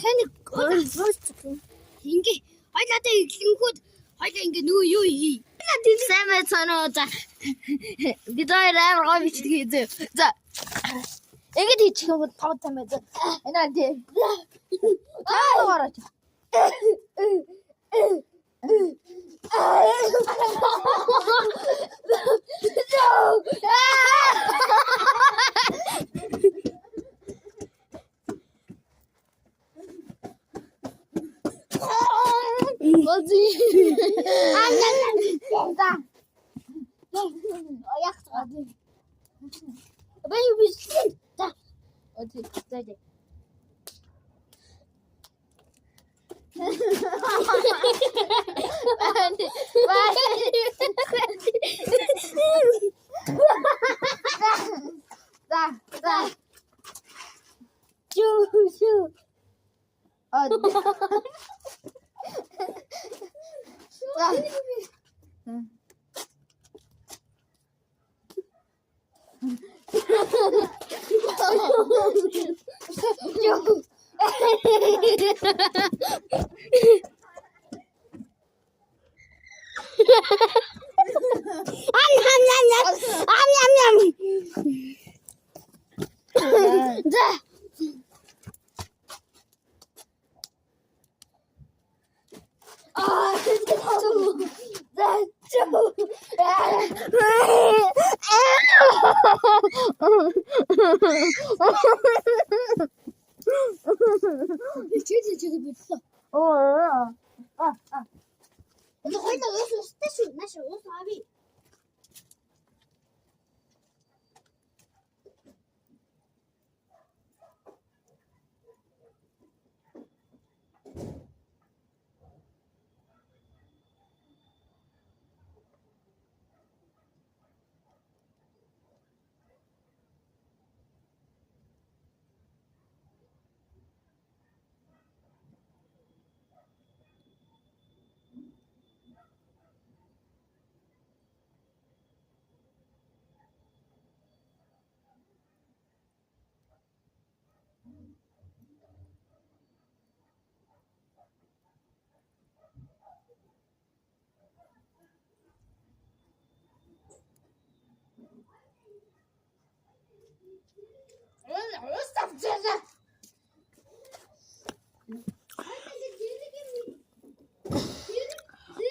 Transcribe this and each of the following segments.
Таны ингээ хоёлаа иглэнгүүд хоёлаа ингээ нөгөө юу хий. Сайн байцгаана. За бид хоёр амар гоо бичлэг хийзээ. За ингэж хийчих юм бол тав тань байж. Энаа тий. Гараач. 뭐지? 자. 약속. 빨리 미친. 자. 어디 가자 이제. 자. 슈.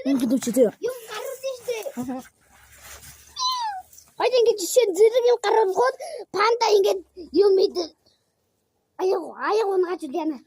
Ингээд үчтэй. Юм гарсан штэ. Хайд ингээд жишээ зэрэг юм гаргаход панда ингээд юм ид аяг унааж үлээнэ.